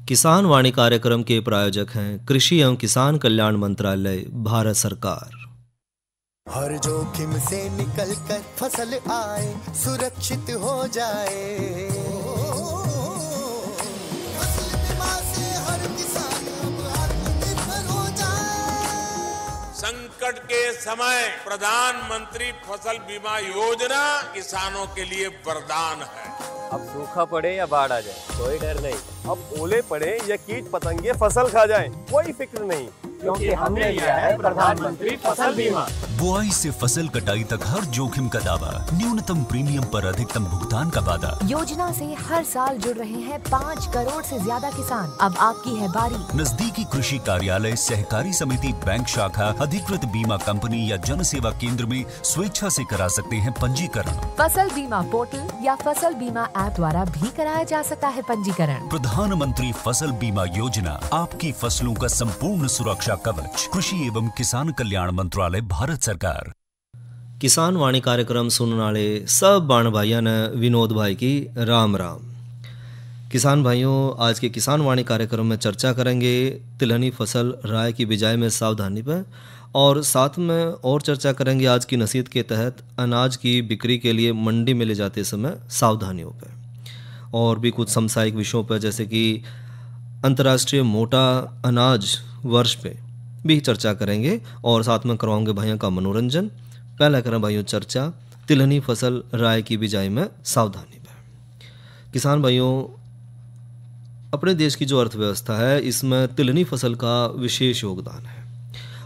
किसान वाणी कार्यक्रम के प्रायोजक हैं कृषि एवं किसान कल्याण मंत्रालय, भारत सरकार। हर जोखिम से निकल कर फसल आए, सुरक्षित हो जाए। फसल बीमा से हर किसान अब आत्मनिर्भर हो जाए। संकट के समय प्रधानमंत्री फसल बीमा योजना किसानों के लिए वरदान है। अब सूखा पड़े या बाढ़ आ जाए कोई डर नहीं, अब ओले पड़े या कीट पतंगे फसल खा जाए कोई फिक्र नहीं, क्योंकि हमने लिया है प्रधानमंत्री फसल बीमा। बुआई से फसल कटाई तक हर जोखिम का दावा, न्यूनतम प्रीमियम पर अधिकतम भुगतान का वादा। योजना से हर साल जुड़ रहे हैं 5 करोड़ से ज्यादा किसान। अब आपकी है बारी। नजदीकी कृषि कार्यालय, सहकारी समिति, बैंक शाखा, अधिकृत बीमा कंपनी या जन सेवा केंद्र में स्वेच्छा से करा सकते हैं पंजीकरण। फसल बीमा पोर्टल या फसल बीमा ऐप द्वारा भी कराया जा सकता है पंजीकरण। प्रधानमंत्री फसल बीमा योजना, आपकी फसलों का संपूर्ण सुरक्षा कवच। कृषि एवं किसान कल्याण मंत्रालय, भारत सरकार। किसान वाणी कार्यक्रम सुनने वाले सब बाण भाइयों ने विनोद भाई की राम राम। किसान भाइयों, आज के किसान वाणी कार्यक्रम में चर्चा करेंगे तिलहनी फसल राय की बिजाई में सावधानी पर, और साथ में और चर्चा करेंगे आज की नसीहत के तहत अनाज की बिक्री के लिए मंडी में ले जाते समय सावधानियों पर, और भी कुछ समसामयिक विषयों पर जैसे कि अंतर्राष्ट्रीय मोटा अनाज वर्ष पे भी चर्चा करेंगे, और साथ में करवाएंगे भाइयों का मनोरंजन। पहला करें भाइयों चर्चा तिलहनी फसल राय की बिजाई में सावधानी पर। किसान भाइयों, अपने देश की जो अर्थव्यवस्था है इसमें तिलहनी फसल का विशेष योगदान है,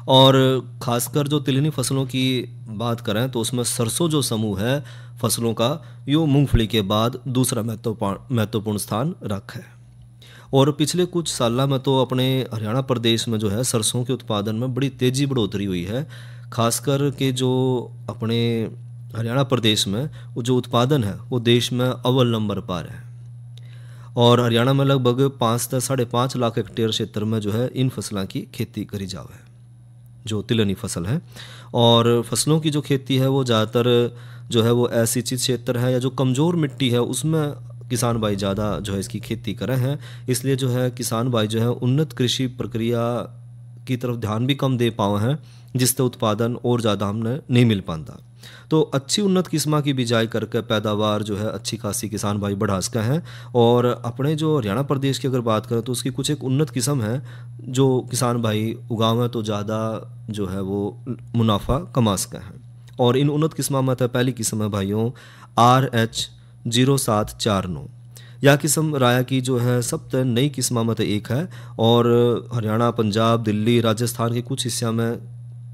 और खासकर जो तिलहनी फसलों की बात करें तो उसमें सरसों जो समूह है फसलों का, यो मूंगफली के बाद दूसरा महत्वपूर्ण स्थान रखा है। और पिछले कुछ सालों में तो अपने हरियाणा प्रदेश में जो है सरसों के उत्पादन में बड़ी तेज़ी बढ़ोतरी हुई है। खासकर के जो अपने हरियाणा प्रदेश में वो जो उत्पादन है वो देश में अव्वल नंबर पर है, और हरियाणा में लगभग 5 से 5.5 लाख हेक्टेयर क्षेत्र में जो है इन फसलों की खेती करी जावे है, जो तिलहनी फसल है। और फसलों की जो खेती है वो ज़्यादातर जो है वो ऐसी चीज क्षेत्र है या जो कमज़ोर मिट्टी है उसमें किसान भाई ज़्यादा जो है इसकी खेती कर रहे हैं। इसलिए जो है किसान भाई जो है उन्नत कृषि प्रक्रिया की तरफ ध्यान भी कम दे पाए हैं, जिससे उत्पादन और ज़्यादा हमने नहीं मिल पाता। तो अच्छी उन्नत किस्म की बिजाई करके पैदावार जो है अच्छी खासी किसान भाई बढ़ा सके हैं। और अपने जो हरियाणा प्रदेश की अगर बात करें तो उसकी कुछ एक उन्नत किस्म है जो किसान भाई उगावें तो ज़्यादा जो है वो मुनाफा कमा सके हैं। और इन उन्नत किस्म में तो पहली किस्म है भाइयों RH 0749। यह किस्म राया की जो है सबसे नई किस्म में तो एक है, और हरियाणा, पंजाब, दिल्ली, राजस्थान के कुछ हिस्सों में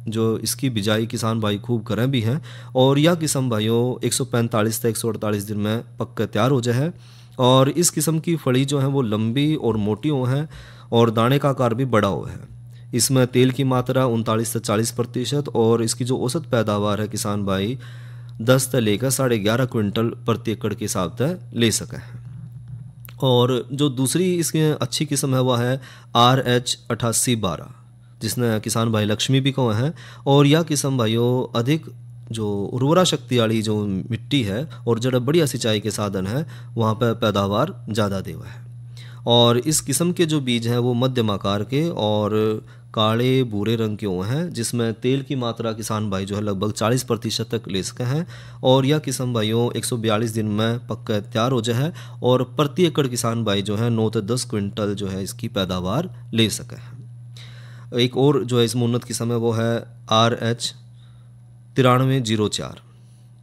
जो इसकी बिजाई किसान भाई खूब करें भी हैं। और यह किस्म भाइयों 145 से 148 दिन में पक्का तैयार हो जाए है। और इस किस्म की फड़ी जो है वो लंबी और मोटी हो है, और दाने का आकार भी बड़ा हो है। इसमें तेल की मात्रा 39 से 40%, और इसकी जो औसत पैदावार है किसान भाई 10 से लेकर 11.5 क्विंटल प्रति एकड़ के हिसाब से ले सके हैं। और जो दूसरी इसकी अच्छी किस्म है वह है RH 8812, जिसने किसान भाई लक्ष्मी भी कहा है। और यह किस्म भाइयों अधिक जो उर्वरा शक्ति वाली जो मिट्टी है और जड़ा बढ़िया सिंचाई के साधन है वहाँ पर पैदावार ज़्यादा देवा है। और इस किस्म के जो बीज हैं वो मध्यम आकार के और काले भूरे रंग के हैं, जिसमें तेल की मात्रा किसान भाई जो है लगभग 40% तक ले सके हैं। और यह किस्म भाइयों 142 दिन में पक्का तैयार हो जाए है, और प्रति एकड़ किसान भाई जो है 9 से 10 क्विंटल जो है इसकी पैदावार ले सके हैं। एक और जो है इसमें उन्नत किस्म है वो है RH 9304,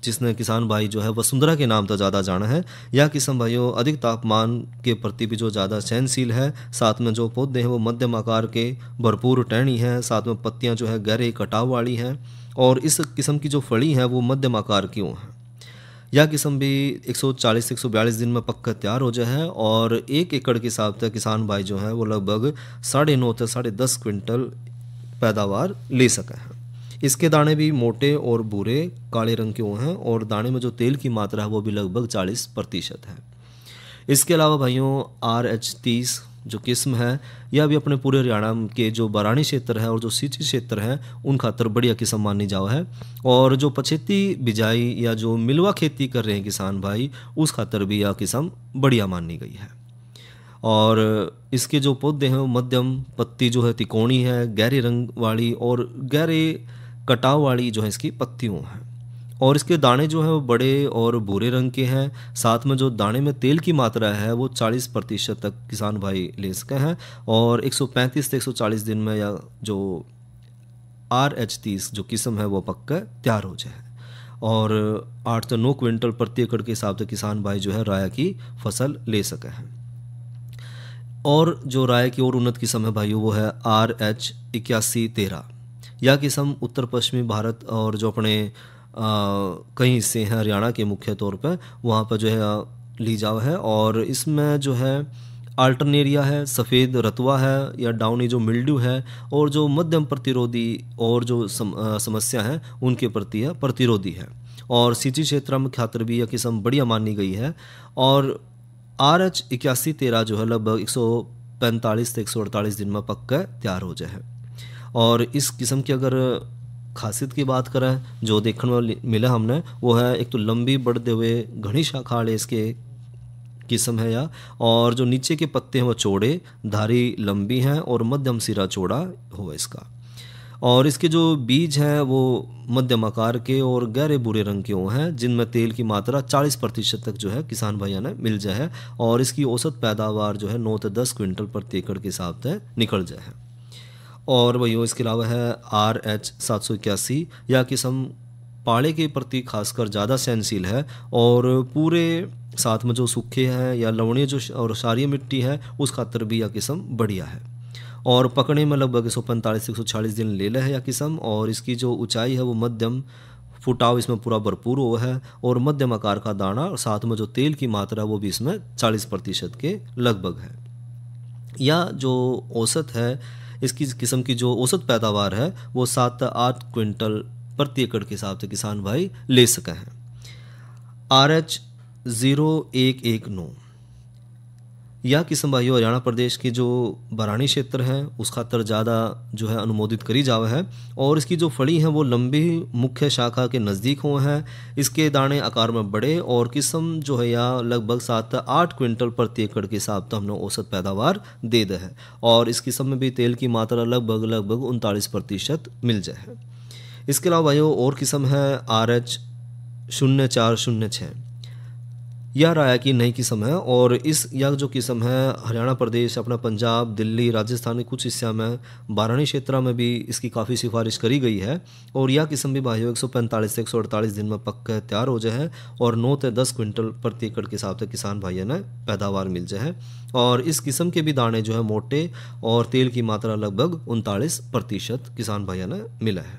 जिसने किसान भाई जो है वसुंधरा के नाम तो ज़्यादा जाना है। यह किस्म भाइयों अधिक तापमान के प्रति भी जो ज़्यादा सहनशील है, साथ में जो पौधे हैं वो मध्यम आकार के भरपूर टहनी हैं, साथ में पत्तियां जो है गहरे कटाव वाली हैं, और इस किस्म की जो फड़ी है वो मध्यम आकार की हैं। यह किस्म भी 140 से 142 दिन में पक्का तैयार हो जाए है, और 1 एकड़ के हिसाब से किसान भाई जो है वो लगभग 9.5 से 10.5 क्विंटल पैदावार ले सके हैं। इसके दाने भी मोटे और भूरे काले रंग के हैं, और दाने में जो तेल की मात्रा है वो भी लगभग 40% है। इसके अलावा भाइयों RH 30 जो किस्म है यह भी अपने पूरे हरियाणा के जो बरानी क्षेत्र है और जो सिंची क्षेत्र है उन खातर बढ़िया किस्म मानी जाओ है। और जो पछेती बिजाई या जो मिलवा खेती कर रहे हैं किसान भाई उस खातर भी यह किस्म बढ़िया मानी गई है। और इसके जो पौधे हैं वो मध्यम पत्ती जो है तिकोनी है, गहरे रंग वाली और गहरे कटाव वाली जो है इसकी पत्तियों हैं। और इसके दाने जो हैं वो बड़े और भूरे रंग के हैं। साथ में जो दाने में तेल की मात्रा है वो 40% तक किसान भाई ले सके हैं। और 135 से 140 दिन में या जो RH30 जो किस्म है वो पक कर तैयार हो जाए। और 8 से 9 क्विंटल प्रति एकड़ के हिसाब से किसान भाई जो है राया की फसल ले सके हैं। और जो राय की और उन्नत किस्म है भाइयों वो है RH8113। यह किस्म उत्तर पश्चिमी भारत और जो अपने कई हिस्से हैं हरियाणा के मुख्य तौर पर वहाँ पर जो है ली जाओ है। और इसमें जो है अल्टरनेरिया है, सफ़ेद रतवा है या डाउनी जो मिल्ड्यू है और जो मध्यम प्रतिरोधी और जो समस्या है उनके प्रति है प्रतिरोधी है। और सिंचाई क्षेत्र में खातर भी यह किस्म बढ़िया मानी गई है। और RH8113 जो है लगभग 145 से 148 दिन में पक कर तैयार हो जाए। और इस किस्म की अगर खासियत की बात करें जो देखने में मिला हमने वो है एक तो लंबी बढ़ते हुए घनी शाखा वाले इसके किस्म है या और जो नीचे के पत्ते हैं वो चौड़े, धारी लंबी हैं और मध्यम सिरा चौड़ा हो इसका। और इसके जो बीज हैं वो मध्यम आकार के और गहरे भूरे रंग के हैं जिनमें तेल की मात्रा 40% तक जो है किसान भाइयों ने मिल जाए। और इसकी औसत पैदावार जो है 9 से 10 क्विंटल प्रति एकड़ के हिसाब से निकल जाए। और वही इसके अलावा है RH781। यह किस्म पाड़े के प्रति खासकर ज़्यादा सहनशील है और पूरे साथ में जो सूखे हैं या लवणीय जो और क्षारीय मिट्टी है उस खातर भी यह किस्म बढ़िया है। और पकने में लगभग 145 से 140 दिन ले है यह किस्म। और इसकी जो ऊंचाई है वो मध्यम, फुटाव इसमें पूरा भरपूर हुआ है और मध्यम आकार का दाना और साथ में जो तेल की मात्रा वो भी इसमें 40% के लगभग है। या जो औसत है इसकी किस्म की जो औसत पैदावार है वो 7 से 8 क्विंटल प्रति एकड़ के हिसाब से किसान भाई ले सके हैं। RH0119 यह किस्म भाइयों हरियाणा प्रदेश के जो बरानी क्षेत्र है उस खातर ज़्यादा जो है अनुमोदित करी जावे है। और इसकी जो फली हैं वो लंबी मुख्य शाखा के नज़दीक हुए हैं। इसके दाने आकार में बड़े और किस्म जो है या लगभग 7 से 8 क्विंटल प्रति एकड़ के हिसाब से हमने औसत पैदावार दे दे है। और इस किस्म में भी तेल की मात्रा लगभग 39% मिल जाए। इसके अलावा भाइयों और किस्म है RH0406। यह राया की नई किस्म है और इस यह जो किस्म है हरियाणा प्रदेश, अपना पंजाब, दिल्ली, राजस्थान के कुछ हिस्सा में बारानी क्षेत्र में भी इसकी काफ़ी सिफारिश करी गई है। और यह किस्म भी भाइयों 145 से 148 दिन में पक कर तैयार हो जाए और 9 से 10 क्विंटल प्रति एकड़ के हिसाब से किसान भाइयों ने पैदावार मिल जाए। और इस किस्म के भी दाने जो है मोटे और तेल की मात्रा लगभग 39% किसान भाइयों ने मिला है।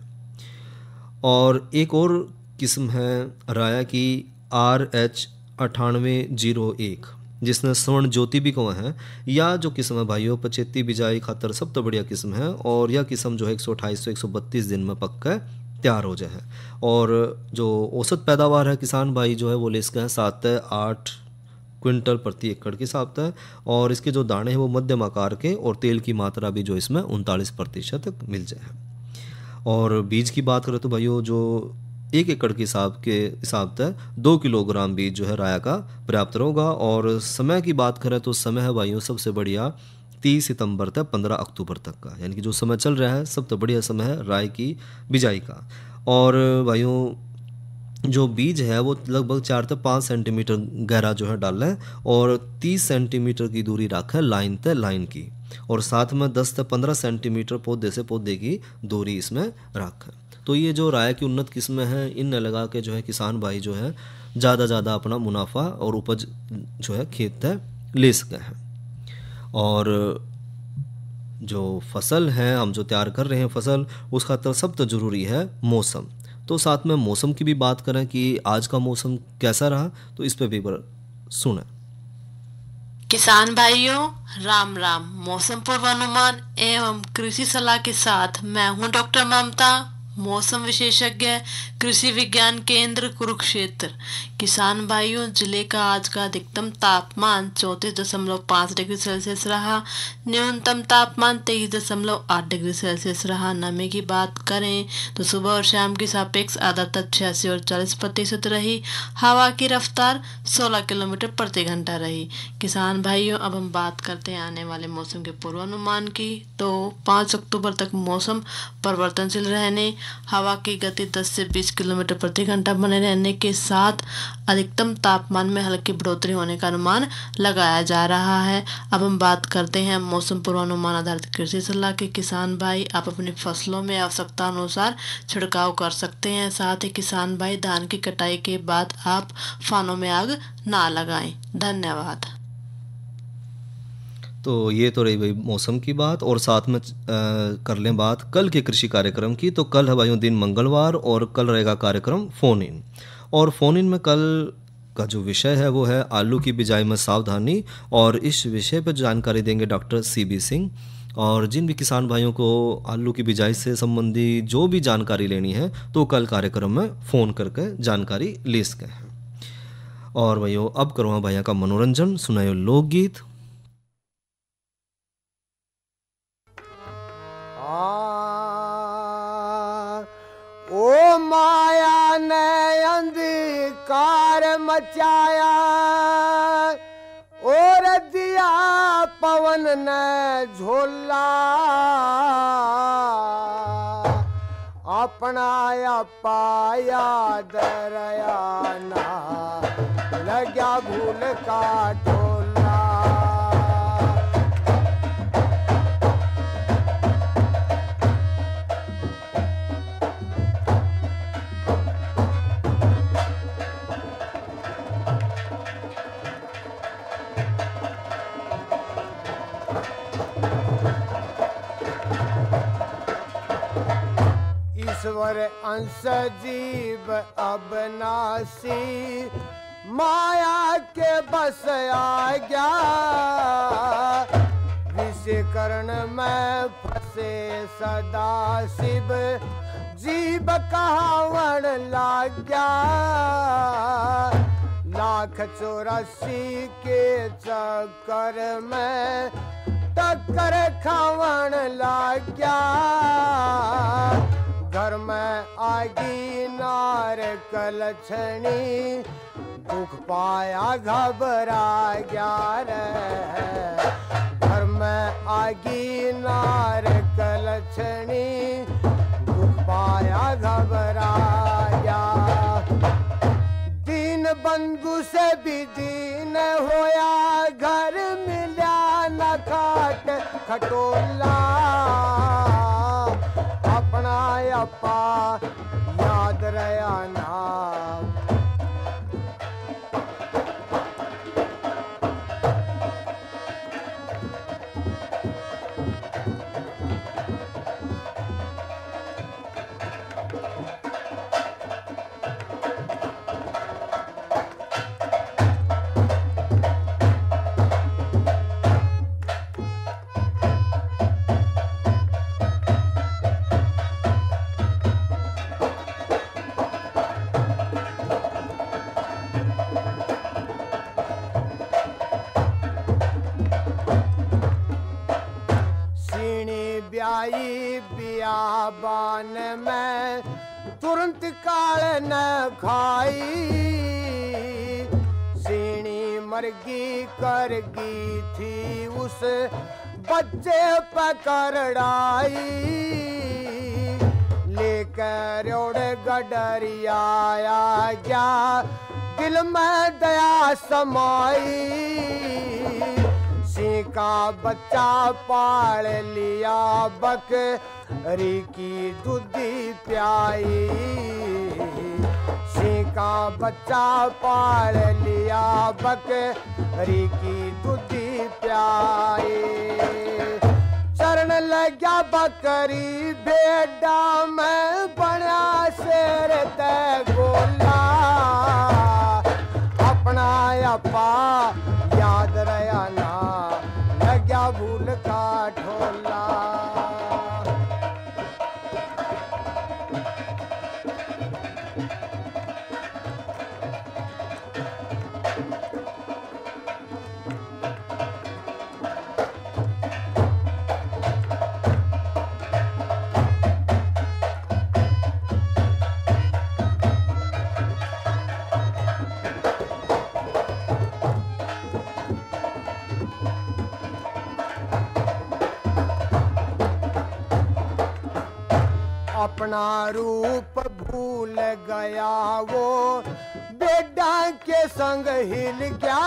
और एक और किस्म है राया की RH9801 जिसने स्वर्ण ज्योति भी कहा है। यह जो किस्म है भाइयों 75 बिजाई खातर सब तो बढ़िया किस्म है। और यह किस्म जो है 128 से 132 दिन में पक कर तैयार हो जाए। और जो औसत पैदावार है किसान भाई जो है वो ले सके हैं 7 से 8 क्विंटल प्रति एकड़ के हिसाब से। और इसके जो दाने हैं वो मध्यम आकार के और तेल की मात्रा भी जो इसमें 39% तक मिल जाए। और बीज की बात करें तो भाइयों जो 1 एकड़ के हिसाब से 2 किलोग्राम बीज जो है राया का पर्याप्त होगा। और समय की बात करें तो समय है भाइयों सबसे बढ़िया 30 सितंबर से 15 अक्टूबर तक का, यानी कि जो समय चल रहा है सबसे बढ़िया समय है राय की बिजाई का। और भाइयों जो बीज है वो लगभग 4 से 5 सेंटीमीटर गहरा जो है डाल है और 30 सेंटीमीटर की दूरी रखें लाइन से लाइन की। और साथ में 10 से 15 सेंटीमीटर पौधे से पौधे की दूरी इसमें रखें। तो ये जो राय की उन्नत किस्में हैं इन लगा के जो है किसान भाई जो है ज़्यादा अपना मुनाफा और उपज जो है खेत से ले सके हैं। और जो फसल है हम जो तैयार कर रहे हैं फसल उस खातर सब तो ज़रूरी है मौसम। तो साथ में मौसम की भी बात करें कि आज का मौसम कैसा रहा तो इस पे भी सुने। किसान भाइयों राम राम। मौसम पूर्वानुमान एवं कृषि सलाह के साथ मैं हूं डॉक्टर ममता मौसम विशेषज्ञ कृषि विज्ञान केंद्र कुरुक्षेत्र। किसान भाइयों, जिले का आज का अधिकतम तापमान 34.5 डिग्री सेल्सियस रहा। न्यूनतम तापमान 23.8 डिग्री सेल्सियस रहा। नमी की बात करें तो सुबह और शाम की सापेक्ष आर्द्रता 86 और 40% रही। हवा की रफ्तार 16 किलोमीटर प्रति घंटा रही। किसान भाइयों, अब हम बात करते हैं आने वाले मौसम के पूर्वानुमान की। तो 5 अक्टूबर तक मौसम परिवर्तनशील रहने, हवा की गति 10 से 20 किलोमीटर प्रति घंटा बने रहने के साथ अधिकतम तापमान में हल्की बढ़ोतरी होने का अनुमान लगाया जा रहा है। अब हम बात करते हैं मौसम पूर्वानुमान आधारित कृषि सलाह के। किसान भाई, आप अपनी फसलों में आवश्यकता अनुसार छिड़काव कर सकते हैं। साथ ही किसान भाई, धान की कटाई के बाद आप फानों में आग ना लगाएं। धन्यवाद। तो ये तो रही भाई मौसम की बात, और साथ में कर लें बात कल के कृषि कार्यक्रम की। तो कल है भाइयों दिन मंगलवार, और कल रहेगा कार्यक्रम फ़ोन इन। और फ़ोन इन में कल का जो विषय है वो है आलू की बिजाई में सावधानी, और इस विषय पर जानकारी देंगे डॉक्टर CB सिंह। और जिन भी किसान भाइयों को आलू की बिजाई से संबंधी जो भी जानकारी लेनी है तो कल कार्यक्रम में फ़ोन करके जानकारी ले सकते हैं। और भाइयों, अब करो भैया का मनोरंजन, सुनायो लोकगीत। ओ माया ने अंधकार मचाया, और दिया पवन ने झोला, अपना पाया दरयाना, लग्या भूल का टोला। ईश्वर अंश जीव अबनासी, माया के बस आ गया, विषयकरण में फंसे सदा शिव, जीव कहावण लाग गया, 1,84 के चक्कर में टक्कर खावण लाग गया, घर में आगी नार कलछणी, दुख पाया घबरा गया रे, घर में आगी नार कलछणी, दुख पाया घबरा गया, दीन बंधु से भी दीन होया, घर मिला न खाट खटोला, अपना अपा याद रया नाम। बियाबान में तुरंत काल न खाई, सीणी मरगी करगी थी उस बच्चे पकड़ाई, लेकर रोड गडरिया गया, दिल में दया समाई, सिंह का बच्चा पाल लिया, बकरी की दूधी प्याई, सिंह का बच्चा पाल लिया, बकरी की दूधी प्याई, चरण लग्या बकरी भेड़ा में, बना शेर ते गोला, अपना अपा याद रया ना, लग्या भूल का ठोला। अपना रूप भूल गया वो, बेटा के संग हिल गया।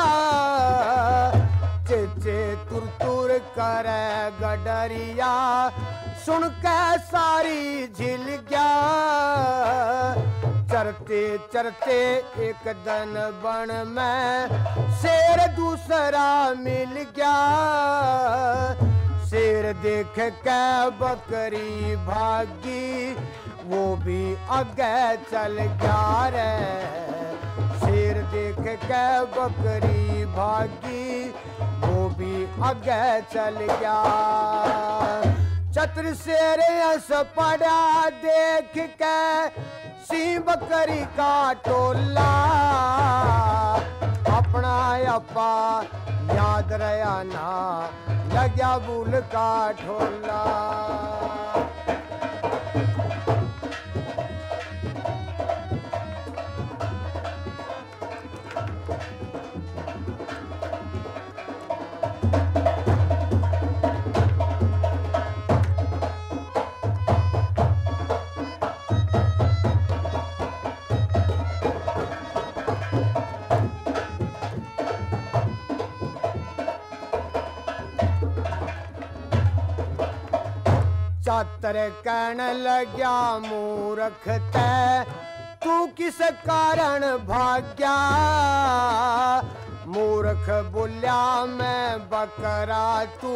चेचे तुर तुर करे गडरिया, सुन के सारी झिल गया। चरते चरते एक दिन बन में शेर दूसरा मिल गया। शेर देख के बकरी भागी, वो भी आगे चल गया रे। शेर देख के बकरी भागी, वो भी आगे चल गया। चतुर शेर हंस पड़ा देख के सी बकरी का टोला। अपना अपा याद रहा ना, लग्या भूल का ठोला। चातर कहन लग्या मूर्ख तै, तू किस कारण भाग्या। मूर्ख बोल्या मैं बकरा, तू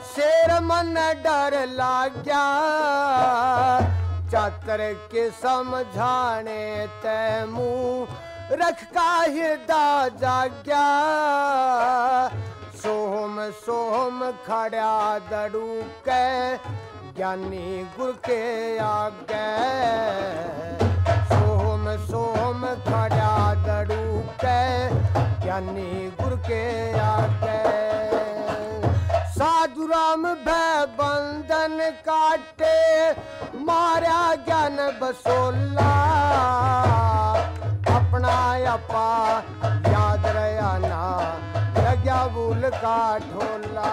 शेर मन डर लाग्या। चातर के समझाने तै मुँह रख का हृदय जाग्या। सोहम सोहम खड़ा दड़ू के, ज्ञानी गुर के आगे। सोहम सोहम खड़ा दड़ू के, ज्ञानी गुर के आगे। साधु राम भय बंधन काटे, मारा ज्ञान बसोला। अपना अपा याद रहा ना, लग्या भूल का ठोला।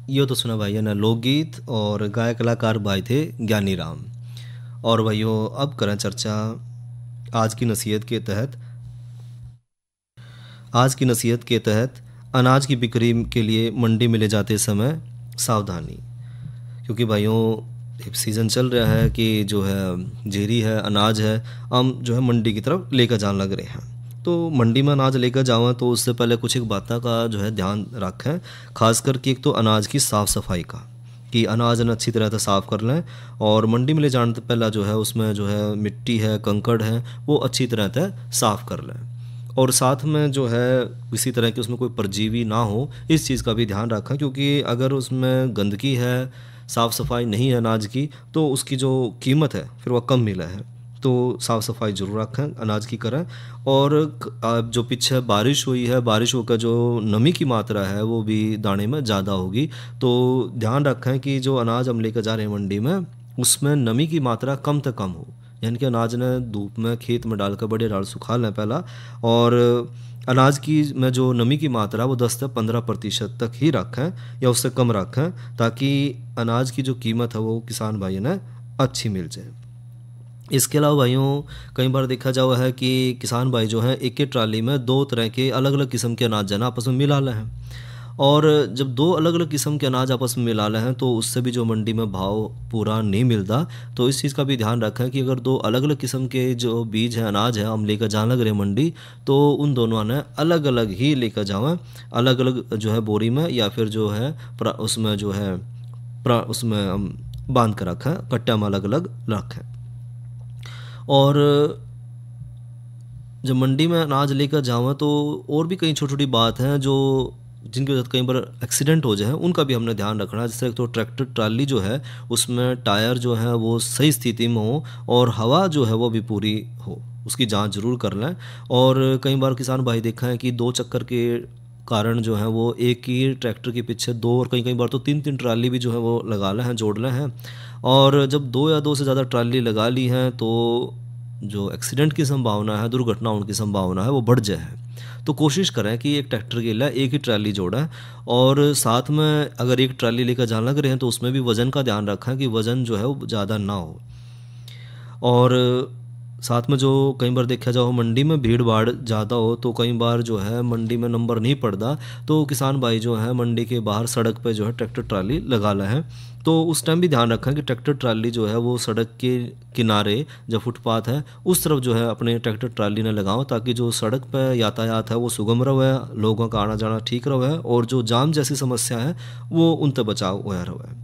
ये तो सुना भाइयों ने लोकगीत, और गायक कलाकार भाई थे ज्ञानी राम। और भाइयों अब करें चर्चा आज की नसीहत के तहत। आज की नसीहत के तहत अनाज की बिक्री के लिए मंडी में ले जाते समय सावधानी। क्योंकि भाइयों सीज़न चल रहा है कि जो है जेरी है, अनाज है, हम जो है मंडी की तरफ लेकर जाने लग रहे हैं। तो मंडी में अनाज लेकर जाओ तो उससे पहले कुछ एक बातों का जो है ध्यान रखें। खास करके एक तो अनाज की साफ़ सफाई का, कि अनाज न अच्छी तरह से साफ़ कर लें। और मंडी में ले जाने से पहले जो है उसमें जो है मिट्टी है, कंकड़ है, वो अच्छी तरह से साफ़ कर लें। और साथ में जो है किसी तरह की उसमें कोई परजीवी ना हो, इस चीज़ का भी ध्यान रखें। क्योंकि अगर उसमें गंदगी है, साफ़ सफाई नहीं है अनाज की, तो उसकी जो कीमत है फिर वह कम मिला है। तो साफ़ सफाई ज़रूर रखें, अनाज की करें। और जो पीछे बारिश हुई है, बारिश होकर जो नमी की मात्रा है वो भी दाने में ज़्यादा होगी। तो ध्यान रखें कि जो अनाज हम लेकर जा रहे हैं मंडी में, उसमें नमी की मात्रा कम से कम हो। यानी कि अनाज ने धूप में खेत में डालकर बड़े डाल सुखा लें पहला। और अनाज की में जो नमी की मात्रा वो 10 से 15% तक ही रखें या उससे कम रखें, ताकि अनाज की जो कीमत है वो किसान भाई ने अच्छी मिल जाए। इसके अलावा भाइयों कई बार देखा जाता है कि किसान भाई जो हैं एक ही ट्राली में 2 तरह के अलग अलग किस्म के अनाज जना आपस में मिला रहे हैं। और जब 2 अलग अलग किस्म के अनाज आपस में मिला रहे हैं तो उससे भी जो मंडी में भाव पूरा नहीं मिलता। तो इस चीज़ का भी ध्यान रखें कि अगर 2 अलग अलग किस्म के जो बीज हैं, अनाज है, हम लेकर जाने लग रहे मंडी, तो उन दोनों ने अलग अलग ही लेकर जाएं, अलग अलग जो है बोरी में, या फिर जो है उसमें जो है उसमें हम बांध कर रखें, कट्टा में अलग अलग रखें। और जब मंडी में अनाज लेकर जाओ तो और भी कई छोटी छोटी बात हैं जो जिनकी वजह से कई बार एक्सीडेंट हो जाए, उनका भी हमने ध्यान रखना है। जैसे तो ट्रैक्टर ट्राली जो है उसमें टायर जो है वो सही स्थिति में हो और हवा जो है वो भी पूरी हो, उसकी जांच जरूर कर लें। और कई बार किसान भाई देखा है कि 2 चक्कर के कारण जो है वो एक ही ट्रैक्टर के पीछे 2 और कई बार तो 3-3 ट्राली भी जो है वो लगा ले हैं, जोड़ ले हैं। और जब 2 या 2 से ज़्यादा ट्राली लगा ली हैं तो जो एक्सीडेंट की संभावना है, दुर्घटना होने की संभावना है वो बढ़ जाए है। तो कोशिश करें कि एक ट्रैक्टर के लिए एक ही ट्राली जोड़ें और साथ में अगर एक ट्राली लेकर जाने लग रहे हैं तो उसमें भी वज़न का ध्यान रखें कि वज़न जो है वो ज़्यादा ना हो। और साथ में जो कई बार देखा जाओ मंडी में भीड़ भाड़ ज़्यादा हो तो कई बार जो है मंडी में नंबर नहीं पड़ता, तो किसान भाई जो है मंडी के बाहर सड़क पे जो है ट्रैक्टर ट्राली लगा लें हैं। तो उस टाइम भी ध्यान रखें कि ट्रैक्टर ट्राली जो है वो सड़क के किनारे जो फुटपाथ है उस तरफ जो है अपने ट्रैक्टर ट्राली ने लगाओ, ताकि जो सड़क पर यातायात है वो सुगम रहे, लोगों का आना जाना ठीक रहे और जो जाम जैसी समस्या है वो उन तक बचाव हुआ रहे।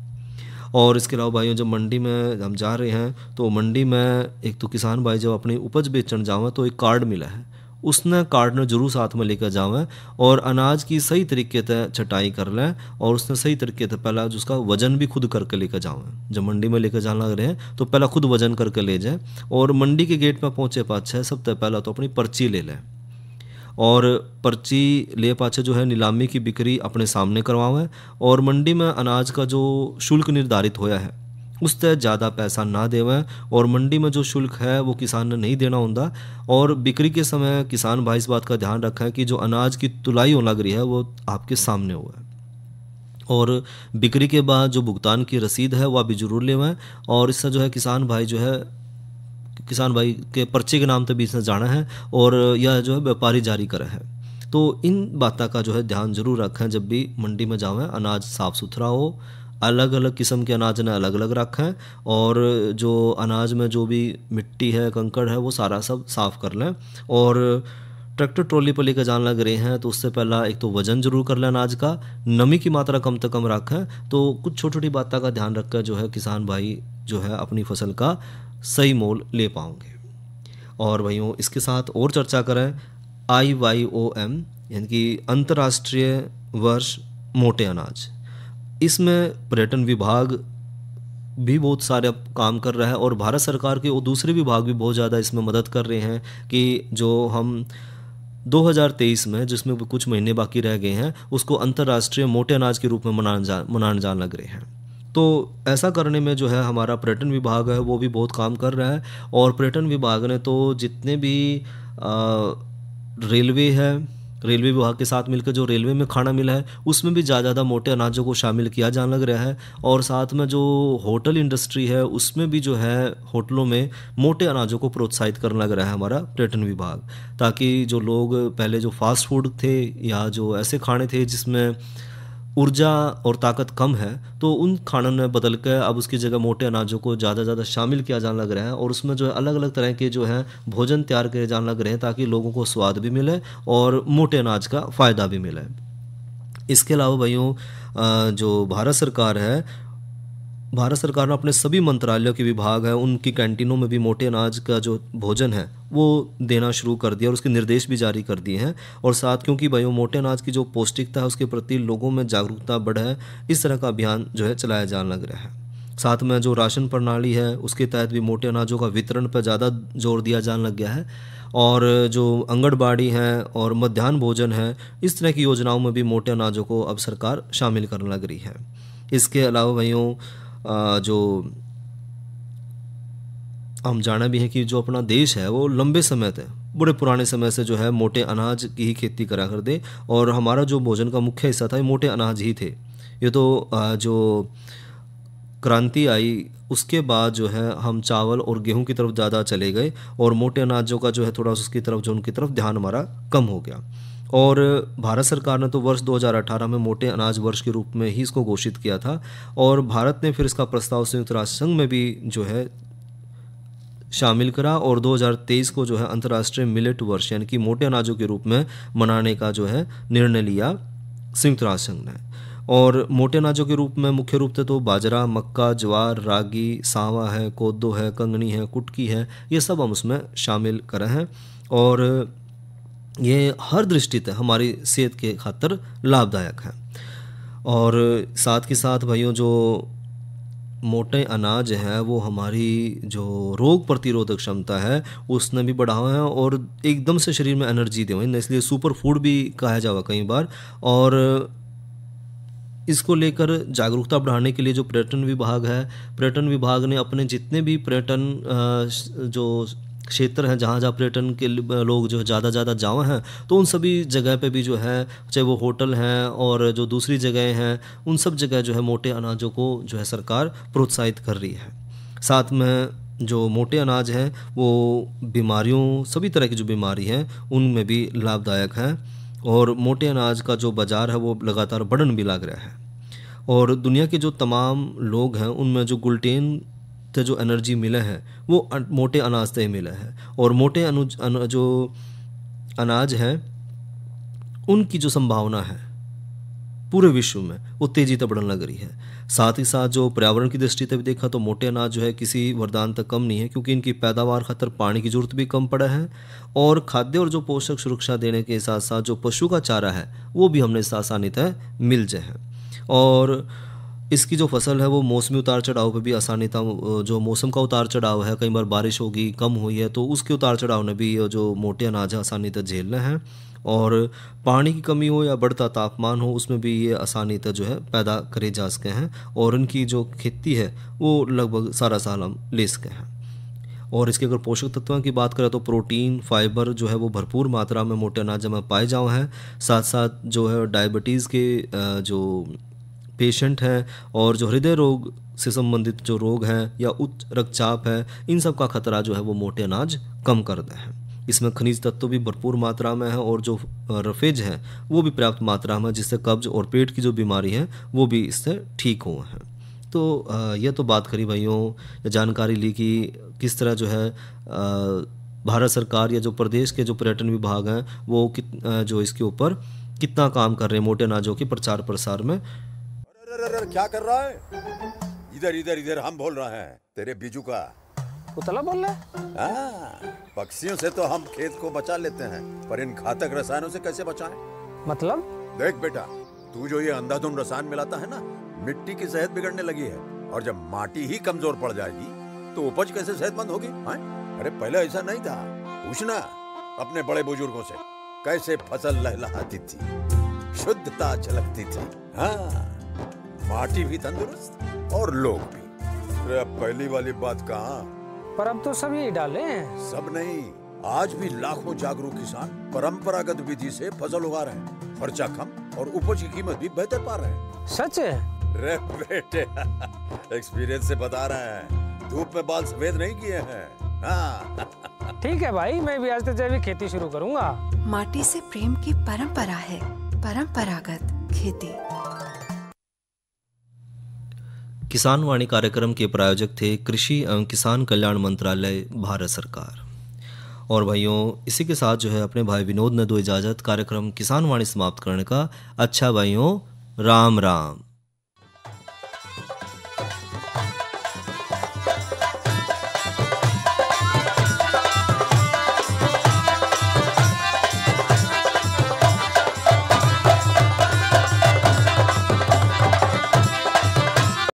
और इसके अलावा भाइयों जब मंडी में हम जा रहे हैं तो मंडी में एक तो किसान भाई जब अपनी उपज बेचने जावें तो एक कार्ड मिला है, उसने कार्ड ने जरूर साथ में लेकर जावें और अनाज की सही तरीके से छटाई कर लें और उसने सही तरीके से पहला उसका वजन भी खुद करके लेकर जावें। जब मंडी में लेकर जाना लग रहे हैं तो पहला खुद वजन करके ले जाएं और मंडी के गेट पर पहुँचे पाछे सबसे पहला तो अपनी पर्ची ले लें और पर्ची ले पाछे जो है नीलामी की बिक्री अपने सामने करवावें और मंडी में अनाज का जो शुल्क निर्धारित होया है उससे ज़्यादा पैसा ना देवें और मंडी में जो शुल्क है वो किसान ने नहीं देना होता। और बिक्री के समय किसान भाई इस बात का ध्यान रखें कि जो अनाज की तुलाई होने लग रही है वो आपके सामने हुआ है और बिक्री के बाद जो भुगतान की रसीद है वह भी जरूर लेवें और इससे जो है किसान भाई के पर्चे के नाम पे बीच में जाना है और यह जो है व्यापारी जारी करे है। तो इन बातों का जो है ध्यान जरूर रखें जब भी मंडी में जावें, अनाज साफ़ सुथरा हो, अलग अलग किस्म के अनाज ने अलग अलग रखें और जो अनाज में जो भी मिट्टी है कंकड़ है वो सारा सब साफ़ कर लें। और ट्रैक्टर ट्रॉली पर लेकर जाने लग रहे हैं तो उससे पहला एक तो वज़न जरूर कर लें अनाज का, नमी की मात्रा कम से कम रखें। तो कुछ छोटी छोटी बातों का ध्यान रखकर जो है किसान भाई जो है अपनी फसल का सही मोल ले पाओगे। और भाइयों इसके साथ और चर्चा करें IYOM यानी कि अंतर्राष्ट्रीय वर्ष मोटे अनाज। इसमें पर्यटन विभाग भी बहुत सारे काम कर रहा है और भारत सरकार के और दूसरे विभाग भी बहुत ज़्यादा इसमें मदद कर रहे हैं कि जो हम 2023 में जिसमें कुछ महीने बाकी रह गए हैं उसको अंतर्राष्ट्रीय मोटे अनाज के रूप में मनाने जाने लग रहे हैं। तो ऐसा करने में जो है हमारा पर्यटन विभाग है वो भी बहुत काम कर रहा है और पर्यटन विभाग ने तो जितने भी रेलवे विभाग के साथ मिलकर जो रेलवे में खाना मिला है उसमें भी ज़्यादा मोटे अनाजों को शामिल किया जाने लग रहा है और साथ में जो होटल इंडस्ट्री है उसमें भी जो है होटलों में मोटे अनाजों को प्रोत्साहित करने लग रहा है हमारा पर्यटन विभाग, ताकि जो लोग पहले जो फास्ट फूड थे या जो ऐसे खाने थे जिसमें ऊर्जा और ताकत कम है तो उन खानों ने बदल कर अब उसकी जगह मोटे अनाजों को ज़्यादा शामिल किया जाने लग रहा है और उसमें जो है अलग अलग तरह के जो है भोजन तैयार किए जाने लग रहे हैं ताकि लोगों को स्वाद भी मिले और मोटे अनाज का फ़ायदा भी मिले। इसके अलावा भाइयों जो भारत सरकार ने अपने सभी मंत्रालयों के विभाग है उनकी कैंटीनों में भी मोटे अनाज का जो भोजन है वो देना शुरू कर दिया और उसके निर्देश भी जारी कर दिए हैं। और साथ क्योंकि भाइयों मोटे अनाज की जो पौष्टिकता है उसके प्रति लोगों में जागरूकता बढ़े, इस तरह का अभियान जो है चलाया जाने लग रहा है। साथ में जो राशन प्रणाली है उसके तहत भी मोटे अनाजों का वितरण पर ज़्यादा जोर दिया जाने लग गया है और जो आंगनबाड़ी हैं और मध्याह्न भोजन है इस तरह की योजनाओं में भी मोटे अनाजों को अब सरकार शामिल करने लग रही है। इसके अलावा भाइयों जो हम जाना भी है कि जो अपना देश है वो लंबे समय तक बड़े पुराने समय से जो है मोटे अनाज की ही खेती करा कर दे और हमारा जो भोजन का मुख्य हिस्सा था ये मोटे अनाज ही थे। ये तो जो क्रांति आई उसके बाद जो है हम चावल और गेहूं की तरफ ज़्यादा चले गए और मोटे अनाजों का जो है थोड़ा उसकी तरफ जो उनकी तरफ ध्यान हमारा कम हो गया। और भारत सरकार ने तो वर्ष 2018 में मोटे अनाज वर्ष के रूप में ही इसको घोषित किया था और भारत ने फिर इसका प्रस्ताव संयुक्त राष्ट्र संघ में भी जो है शामिल करा और 2023 को जो है अंतर्राष्ट्रीय मिलेट वर्ष यानी कि मोटे अनाजों के रूप में मनाने का जो है निर्णय लिया संयुक्त राष्ट्र संघ ने। और मोटे अनाजों के रूप में मुख्य रूप से तो बाजरा, मक्का, ज्वार, रागी, सांवा है, कोदो है, कंगनी है, कुटकी है, ये सब हम उसमें शामिल करें हैं और ये हर दृष्टि से हमारी सेहत के खातिर लाभदायक है। और साथ के साथ भाइयों जो मोटे अनाज है वो हमारी जो रोग प्रतिरोधक क्षमता है उसने भी बढ़ावा है और एकदम से शरीर में एनर्जी दे, इसलिए सुपर फूड भी कहा जावा कई बार। और इसको लेकर जागरूकता बढ़ाने के लिए जो पर्यटन विभाग है, पर्यटन विभाग ने अपने जितने भी पर्यटन जो क्षेत्र हैं जहाँ जहाँ पर्यटन के लोग जो ज़्यादा जावे हैं, तो उन सभी जगह पे भी जो है, चाहे वो होटल हैं और जो दूसरी जगह हैं, उन सब जगह जो है मोटे अनाजों को जो है सरकार प्रोत्साहित कर रही है। साथ में जो मोटे अनाज हैं वो बीमारियों, सभी तरह की जो बीमारी हैं उनमें भी लाभदायक हैं और मोटे अनाज का जो बाज़ार है वो लगातार बढ़न भी लग रहा है। और दुनिया के जो तमाम लोग हैं उनमें जो ग्लूटेन से जो एनर्जी मिले हैं वो मोटे अनाज से मिला है और मोटे जो अनाज हैं उनकी जो संभावना है पूरे विश्व में वो तेज़ी से बढ़ने लग रही है। साथ ही साथ जो पर्यावरण की दृष्टि से भी देखा तो मोटे अनाज जो है किसी वरदान तक कम नहीं है, क्योंकि इनकी पैदावार खातर पानी की जरूरत भी कम पड़ा है और खाद्य और जो पोषक सुरक्षा देने के साथ साथ जो पशु का चारा है वो भी हमने आसानी से मिल जाए हैं। और इसकी जो फसल है वो मौसमी उतार चढ़ाव पे भी आसानी था, जो मौसम का उतार चढ़ाव है, कई बार बारिश होगी कम हुई है तो उसके उतार चढ़ाव ने भी जो मोटे अनाज है आसानी से झेलना है। और पानी की कमी हो या बढ़ता तापमान हो उसमें भी ये आसानी से जो है पैदा करे जा सके हैं और इनकी जो खेती है वो लगभग सारा साल हम ले सके हैं। और इसके अगर पोषक तत्वों की बात करें तो प्रोटीन, फाइबर जो है वो भरपूर मात्रा में मोटे अनाज में पाए जाए हैं। साथ साथ जो है डायबिटीज़ के जो पेशेंट हैं और जो हृदय रोग से संबंधित जो रोग हैं या उच्च रक्तचाप है, इन सब का खतरा जो है वो मोटे अनाज कम करते हैं। इसमें खनिज तत्व भी भरपूर मात्रा में है और जो रफेज है वो भी पर्याप्त मात्रा में, जिससे कब्ज और पेट की जो बीमारी है वो भी इससे ठीक हुए हैं। तो यह तो बात करी भाइयों, जानकारी ली कि किस तरह जो है भारत सरकार या जो प्रदेश के जो पर्यटन विभाग हैं वो जो इसके ऊपर कितना काम कर रहे हैं मोटे अनाजों के प्रचार प्रसार में। अरे क्या कर रहा है? इधर इधर इधर हम बोल रहे हैं तेरे बीजू का। पुतला बोल रहा है? हाँ, पक्षियों से तो हम खेत को बचा लेते हैं, पर इन घातक रसायनों से कैसे बचाएं? मतलब? देख बेटा, तू जो ये अंधाधुंध रसायन मिलाता है ना, मिट्टी की सेहत बिगड़ने लगी है और जब माटी ही कमजोर पड़ जाएगी तो उपज कैसे सेहतमंद होगी? अरे पहले ऐसा नहीं था, पूछना अपने बड़े बुजुर्गों से, कैसे फसल लहलहाती थी, शुद्धता झलकती थी। हाँ, माटी भी तंदुरुस्त और लोग भी। अरे पहली वाली बात कहाँ? पर अब तो सब यही डाले हैं। सब नहीं, आज भी लाखों जागरूक किसान परंपरागत विधि से फसल उगा रहे हैं, खर्चा कम और उपज की कीमत भी बेहतर पा रहे हैं। सच है? रे बेटे एक्सपीरियंस से बता रहे हैं, धूप में बाल सफेद नहीं किए हैं। हाँ। ठीक है भाई, मैं भी आज से जैविक खेती शुरू करूंगा। माटी से प्रेम की परंपरा है, परंपरागत खेती। किसान वाणी कार्यक्रम के प्रायोजक थे कृषि एवं किसान कल्याण मंत्रालय, भारत सरकार। और भाइयों, इसी के साथ जो है अपने भाई विनोद ने दो इजाज़त कार्यक्रम किसान वाणी समाप्त करने का। अच्छा भाइयों, राम राम।